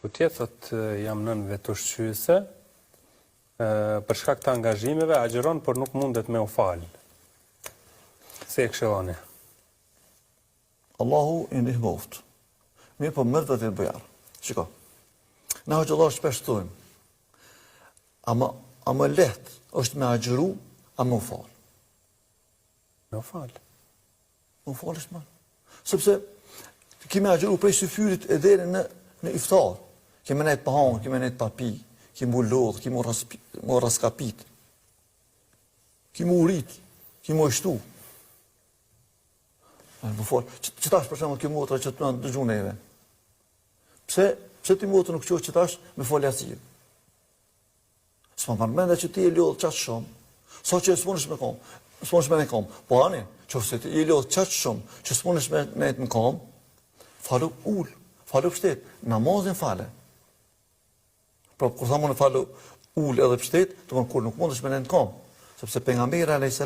tutje, thot jam nën vetushqyese, për shkak të angazhimeve agjeron, por nuk mundet me u falë. Se e këshilloni? Allahu i ndihmoft. Mirë po mërë të bëjarë. Shiko, na hoxhallar shpesh thojmë, a më lehtë është me agjeru, a më u falë. Me u falë? Me u falë është më. Sepse kemi agjeru prej syfyrit e deri në iftar. Kemi nejtë pa hanë, kemi nejtë pa pi, kemi u lodhë, kemi u raskapit, kemi u rritë, kemi u eshtu. Më falë, që tash për shembull kjo motra që të në dëgju neve. Pse ti motra nuk qohë që tash me falë jasirë? S'ma përmenda që ti e lodhë qatë shumë, sa që s'punësh me kom, s'punësh me në kom. Po ani, që se ti e lodhë qatë shumë, që s'punësh me në kom, falu ullë, falu pështet, namazin fale. Pra, kur tha më në falu ullë edhe pështet, të më kur nuk mundesh me në kom. Sepse pejgamberi a.s.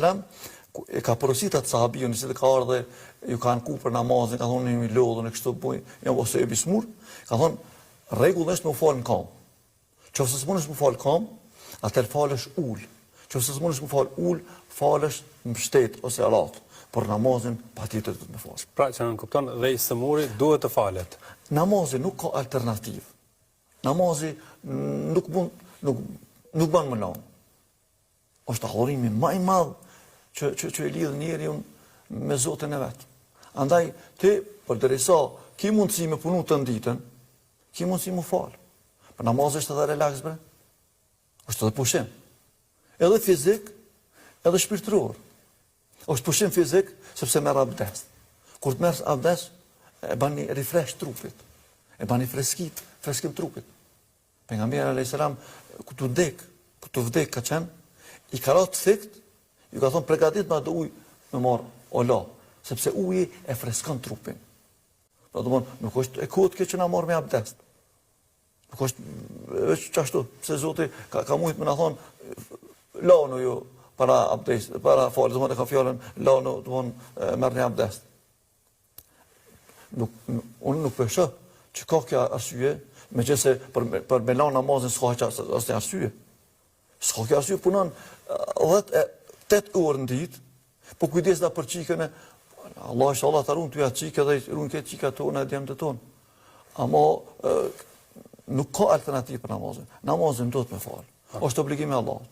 e ka porositë atë sahabiju, nëse të ka ardhe, ju kanë ku për namazin, ka thonë një lodhën e kështu bujnë, ose e bismur, ka thonë, regullë është me u falë në kam. Qofse s'munësh me falë kam, atër falësh ullë. Qofse s'munësh me falë ullë, falësh në pështet ose alatë. Por namazin patjetër do të me falë. Pra që në kupton dhe i sëmuri duhet të falet. Namazin nuk ka alternativë. Namazin nuk ban më lanë. Është adhurimi më i madh që e lidh njeriu me Zotin e vet. Andaj ti përderisa ki mundësi me punu të ditën, ki mundësi mu falë. Për namazi është edhe relaks bre. Është edhe pushim. Edhe fizik, edhe shpirtëror. Është pushim fizik sepse merr abdes. Kur të merr abdes, e bani refresh trupit. E bani freskim trupit. Pejgamberi alayhis salam ku të vdek ka qenë, i ka ratë fikt, ju ka thonë pregatit me atë ujë me marë ola, sepse uji e freskon trupin. Pra do mënë, nuk është e kodë kjo që na marë me abdest. Nuk është veç qashtu, pse Zoti ka mujtë me na thonë, lanu ju para abdest, para falë, do mënë e ka fjallën, lanu, do mënë merë një abdest. Unë nuk përshë që ka kja arsye, me që se për me lanë namazin s'ka që asë një arsye. S'ka kja arsye punon 8 orë në ditë, po kujdes da për qikën e, Allah është Allah të runë të jatë qikë dhe runë këtë qika tonë e djemë të tonë. Amo nuk ka alternativë për namazin. Namazin do të me falë. Është obligimi Allahut.